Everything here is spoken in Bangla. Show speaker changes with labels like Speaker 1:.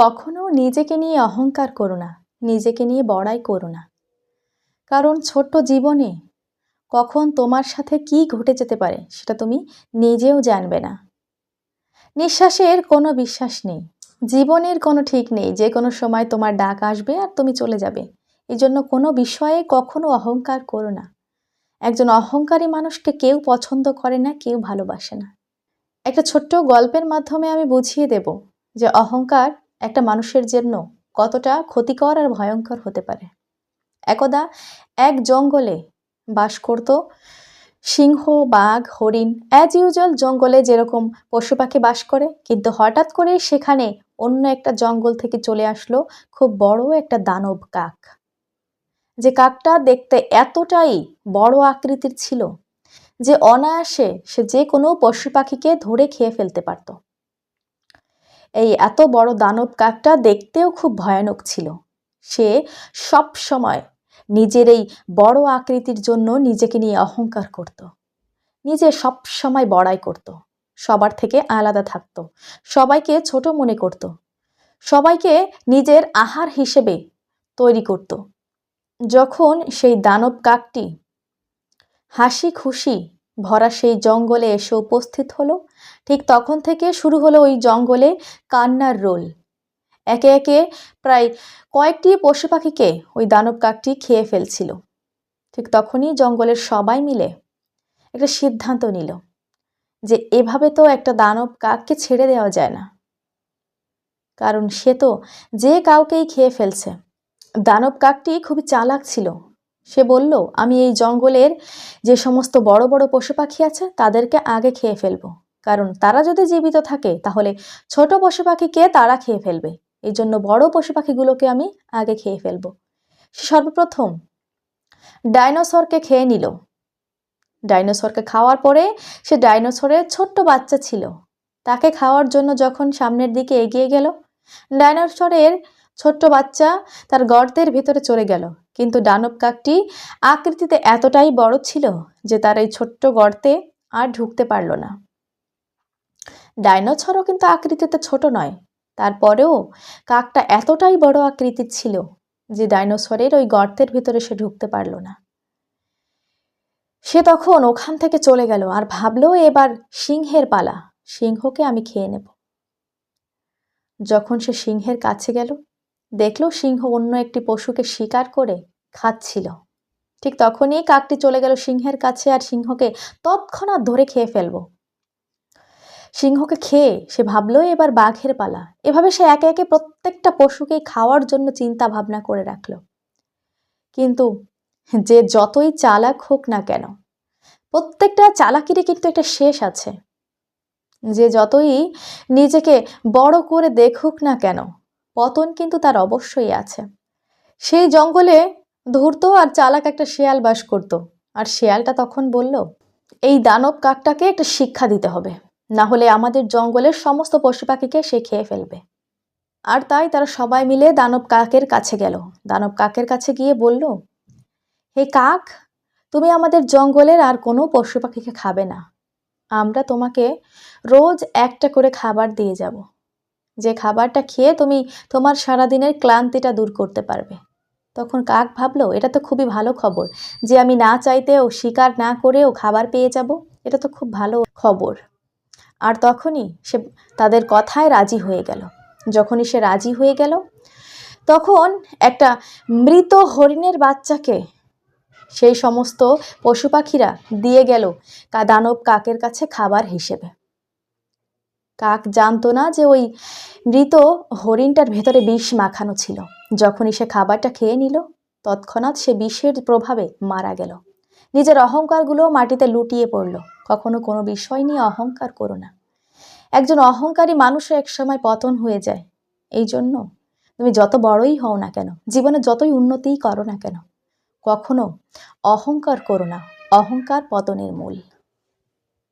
Speaker 1: কখনো নিজেকে নিয়ে অহংকার করো না, নিজেকে নিয়ে বড়াই করো না। কারণ ছোট্ট জীবনে কখন তোমার সাথে কি ঘটে যেতে পারে সেটা তুমি নিজেও জানবে না। নিঃশ্বাসের কোনো বিশ্বাস নেই, জীবনের কোনো ঠিক নেই, যে কোনো সময় তোমার ডাক আসবে আর তুমি চলে যাবে। এই জন্য কোনো বিষয়ে কখনো অহংকার করো না। একজন অহংকারী মানুষকে কেউ পছন্দ করে না, কেউ ভালোবাসে না। একটা ছোট্ট গল্পের মাধ্যমে আমি বুঝিয়ে দেব যে অহংকার একটা মানুষের জন্য কতটা ক্ষতিকর আর ভয়ঙ্কর হতে পারে। একদা এক জঙ্গলে বাস করত সিংহ, বাঘ, হরিণ। অ্যাজ ইউজুয়াল জঙ্গলে যেরকম পশু পাখি বাস করে, কিন্তু হঠাৎ করে সেখানে অন্য একটা জঙ্গল থেকে চলে আসলো খুব বড় একটা দানব কাক। যে কাকটা দেখতে এতটাই বড় আকৃতির ছিল যে অনায়াসে সে যে কোনো পশু পাখিকে ধরে খেয়ে ফেলতে পারত। এই এত বড় দানব কাকটা দেখতেও খুব ভয়ানক ছিল। সে সব সময় নিজের এই বড় আকৃতির জন্য নিজেকে নিয়ে অহংকার করত, নিজে সব সময় বড়াই করত, সবার থেকে আলাদা থাকত, সবাইকে ছোট মনে করত, সবাইকে নিজের আহার হিসেবে তৈরি করত। যখন সেই দানব কাকটি হাসি খুশি ভরা সেই জঙ্গলে এসে উপস্থিত হলো, ঠিক তখন থেকে শুরু হলো ওই জঙ্গলে কান্নার রোল। একে একে প্রায় কয়েকটি পশু পাখিকে ওই দানব কাকটি খেয়ে ফেলছিল। ঠিক তখনই জঙ্গলের সবাই মিলে একটা সিদ্ধান্ত নিল যে এভাবে তো একটা দানব কাককে ছেড়ে দেওয়া যায় না, কারণ সে তো যে কাউকেই খেয়ে ফেলছে। দানব কাকটি খুবই চালাক ছিল। সে বলল, আমি এই জঙ্গলের যে সমস্ত বড় বড় পশু পাখি আছে তাদেরকে আগে খেয়ে ফেলবো, কারণ তারা যদি জীবিত থাকে তাহলে ছোট পশু পাখিকে তারা খেয়ে ফেলবে। এই জন্য বড় পশু পাখিগুলোকে আমি আগে খেয়ে ফেলবো। সে সর্বপ্রথম ডাইনোসরকে খেয়ে নিল। ডাইনোসরকে খাওয়ার পরে সে ডাইনোসরের ছোট্ট বাচ্চা ছিল, তাকে খাওয়ার জন্য যখন সামনের দিকে এগিয়ে গেল, ডাইনোসরের ছোট্ট বাচ্চা তার গর্তের ভিতরে চলে গেল। কিন্তু দানব কাকটি আকৃতিতে এতটাই বড় ছিল যে তার এই ছোট্ট গর্তে আর ঢুকতে পারল না। ডাইনোসরও কিন্তু আকৃতিতে ছোট নয়, তারপরেও কাকটা এতটাই বড় আকৃতির ছিল যে ডাইনোসরের ওই গর্তের ভিতরে সে ঢুকতে পারল না। সে তখন ওখান থেকে চলে গেল আর ভাবলো এবার সিংহের পালা, সিংহকে আমি খেয়ে নেব। যখন সে সিংহের কাছে গেল, দেখলো সিংহ অন্য একটি পশুকে শিকার করে খাচ্ছিল। ঠিক তখনই কাকটি চলে গেল সিংহের কাছে আর সিংহকে তৎক্ষণাৎ ধরে খেয়ে ফেলবো। সিংহকে খেয়ে সে ভাবলো এবার বাঘের পালা। এভাবে সে একে একে প্রত্যেকটা পশুকে খাওয়ার জন্য চিন্তা ভাবনা করে রাখলো। কিন্তু যে যতই চালাক হোক না কেন, প্রত্যেকটা চালাকিরই কিন্তু একটা শেষ আছে। যে যতই নিজেকে বড় করে দেখুক না কেন, পতন কিন্তু তার অবশ্যই আছে। সেই জঙ্গলে ধূর্ত আর চালাক একটা শেয়াল বাস করত। আর শেয়ালটা তখন বলল, এই দানব কাকটাকে একটা শিক্ষা দিতে হবে, না হলে আমাদের জঙ্গলের সমস্ত পশু পাখিকে সে খেয়ে ফেলবে। আর তাই তারা সবাই মিলে দানব কাকের কাছে গেল। দানব কাকের কাছে গিয়ে বলল, হে কাক, তুমি আমাদের জঙ্গলের আর কোনো পশু পাখিকে খাবে না। আমরা তোমাকে রোজ একটা করে খাবার দিয়ে যাব, যে খাবারটা খেয়ে তুমি তোমার সারাদিনের ক্লান্তিটা দূর করতে পারবে। তখন কাক ভাবলো, এটা তো খুবই ভালো খবর যে আমি না চাইতেও, শিকার না করেও খাবার পেয়ে যাব। এটা তো খুব ভালো খবর। আর তখনই সে তাদের কথায় রাজি হয়ে গেল। যখনই সে রাজি হয়ে গেল, তখন একটা মৃত হরিণের বাচ্চাকে সেই সমস্ত পশু পাখিরা দিয়ে গেল দানব কাকের কাছে খাবার হিসেবে। কাক জানতো না যে ওই মৃত হরিণটার ভেতরে বিষ মাখানো ছিল। যখনই সে খাবারটা খেয়ে নিল, তৎক্ষণাৎ সে বিষের প্রভাবে মারা গেল। নিজের অহংকারগুলো মাটিতে লুটিয়ে পড়ল। কখনো কোনো বিষয় নিয়ে অহংকার করো না। একজন অহংকারী মানুষও একসময় পতন হয়ে যায়। এই জন্য তুমি যত বড়ই হও না কেন, জীবনে যতই উন্নতিই করো না কেন, কখনো অহংকার করো না। অহংকার পতনের মূল।